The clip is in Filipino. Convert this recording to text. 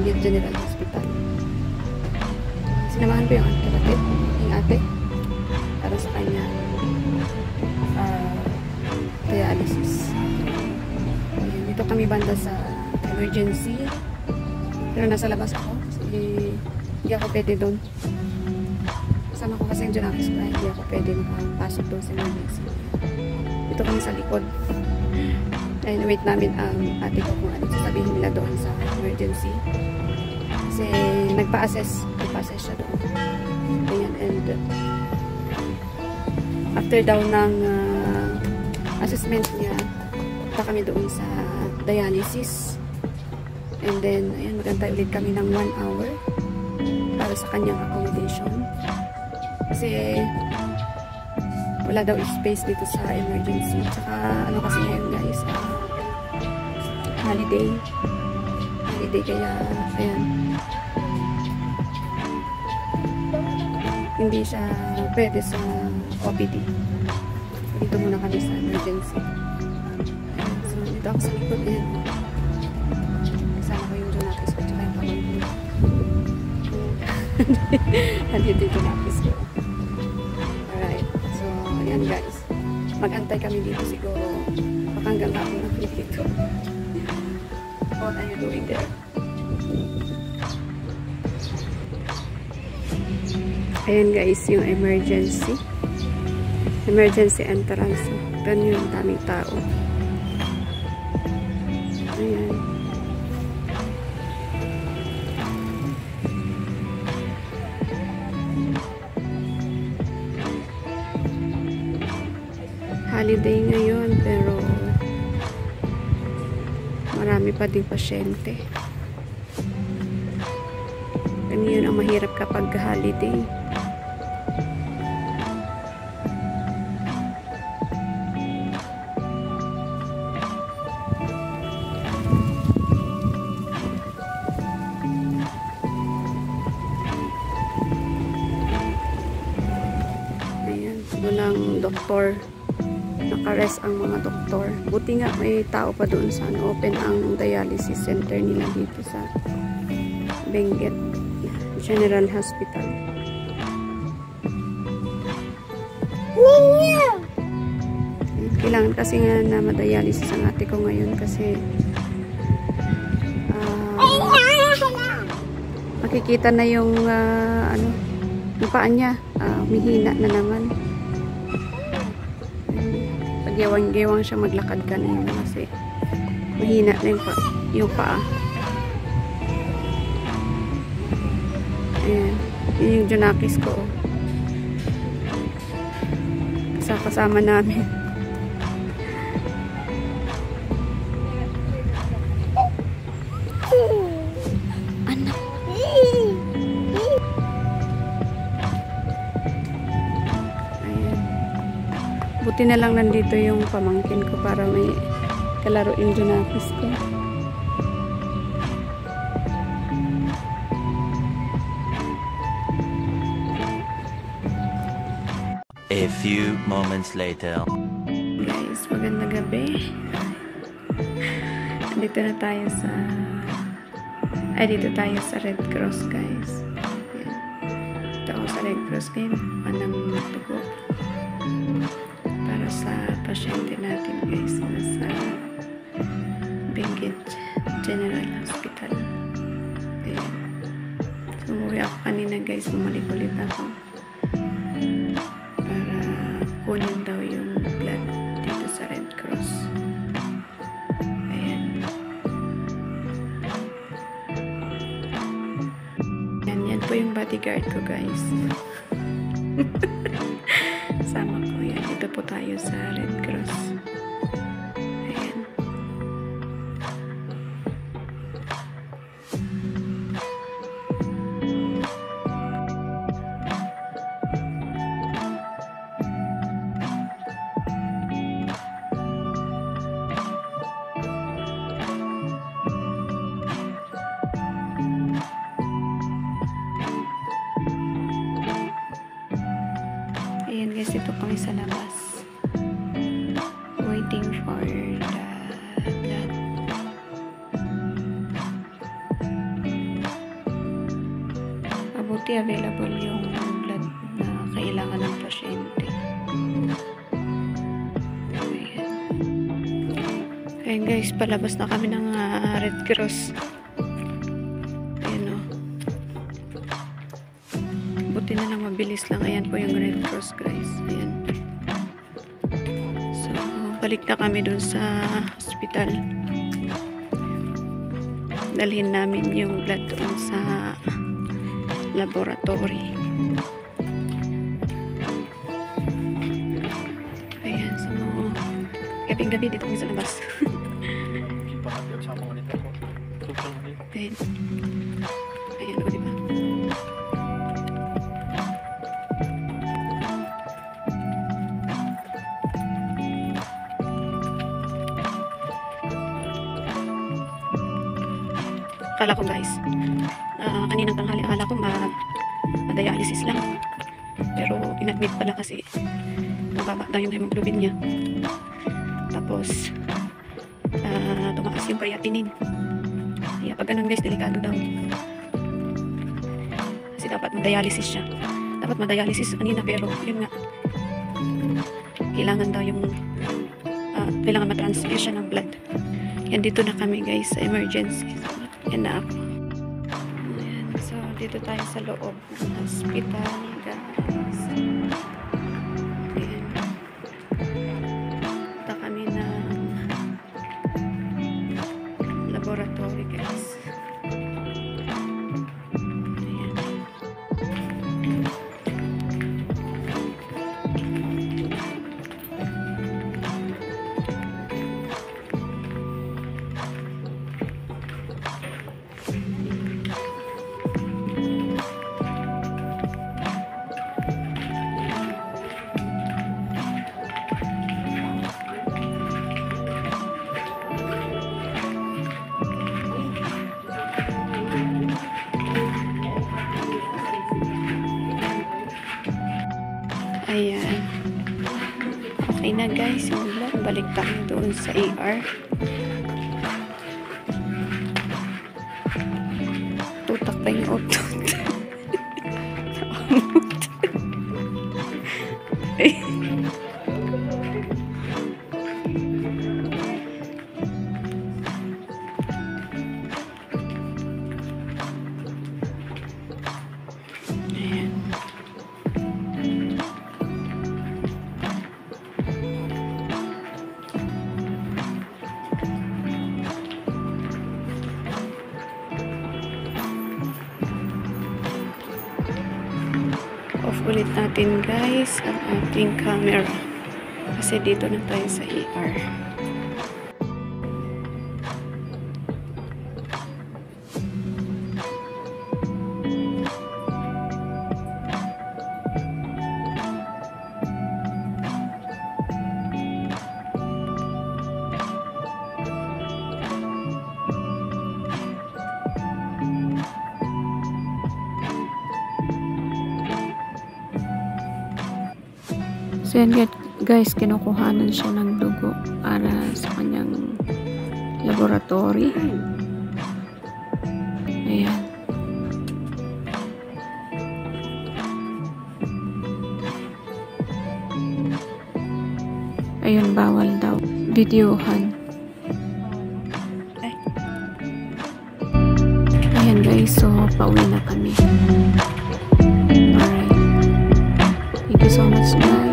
Benguet General Hospital. Sinamahan ko yung kapatid, yung ate, para sa kanya dialysis. Ayan, dito kami banda sa emergency. Pero nasa labas ako kasi hindi ako pwede doon. Kasama ko kasi yung Junakis ko, hindi ako pwede makapasok doon sa emergency. Dito kami sa likod. Ayun, wait namin ang ate ko kung ano sasabihin nila doon sa emergency. Kasi nagpa-assess siya doon. Ayan, and after daw ng assessment niya, punta kami doon sa dialysis. And then, ayan, magantay ulit kami ng 1 hour para sa kanyang accommodation. Kasi wala daw space dito sa emergency. Tsaka ano kasi ngayon guys, holiday kaya ayan, hindi siya pwede sa OPD. Dito muna kami sa emergency. Ayan, so dito ako sa likod yan. Kasama ko yung Junakis ko tsaka yung pamangkin ko. Nandito yung Junakis ko. Alright, so ayan guys, mag-antay kami dito siguro hanggang hapon na dito. What are you doing there? Ayan guys, yung emergency entrance. Ganun yung daming tao. Ayan. Holiday ngayon pero marami pa ding pasyente. Ganyan ang mahirap kapag holiday. Ayan, walang doktor. Naka-rest ang mga doktor. Buti nga may tao pa doon sa open ang dialysis center nila dito sa Benguet General Hospital. Kailangan kasi nga na madialysis ang ate ko ngayon kasi makikita na yung yung paa niya humihina na naman. Gewang-gewang siya maglakad kanina kasi mahina na yung paa. Ayan. Yun yung Junakis ko. Kasama namin. Anak. Buti na lang nandito yung pamangkin ko para may kalaro yung Junakis ko. A few moments later. Guys, magandang gabi. Dito na tayo sa dito tayo sa Red Cross guys. Dito ako sa Red Cross ngayon. Anang tugo para sa pasyente natin guys sa Benguet General Hospital. Ayan. So, umuwi ako kanina guys. Bumalik ulit ako para kunin daw yung blood dito sa Red Cross. Ayan. Yan po yung bodyguard ko guys. Sama ko yan. Dito po tayo sa Red Cross. Ayan. Ayan guys, ito kami sa labas. Waiting for the blood. readily available yung blood na kailangan ng pasyente. Ayan guys, palabas na kami ng Red Cross. Ayan o. Buti na lang, mabilis lang. Ayan po yung Red Cross guys. Ayan. So, balik na kami dun sa hospital. Dalhin namin yung blood doon sa laboratory. Ayan, so gabing-gabi dito kami sa labas. Ayan. Ayan, o diba? Akala ko guys, kaninang tanghali, akala ko ma-dialysis lang. Pero inadmit pala kasi mababa daw yung hemoglobin niya. Tapos, tumakas yung creatinine. Kaya pag ganun guys, delikado daw. Kasi dapat ma-dialysis siya. Dapat ma-dialysis kanina, pero yun nga. Kailangan daw yung kailangan ma-transfusion ng blood. Yan, dito na kami guys sa emergency. Yan na ako. Ayan. So, dito tayo sa loob ng hospital guys. Ayan. Punta kami ng laboratory guys. Ayan. Ayan. Okay na guys yung blood. Balik tayo doon sa ER. Tutak pa yung utot. Off ulit natin guys ang ating camera kasi dito na tayo sa ER. So yan guys, kinukuhanan siya ng dugo para sa kanyang laboratory. Ayan. Ayun, bawal daw videohan. Ayan guys, so pauwi na kami. Alright. Thank you so much guys.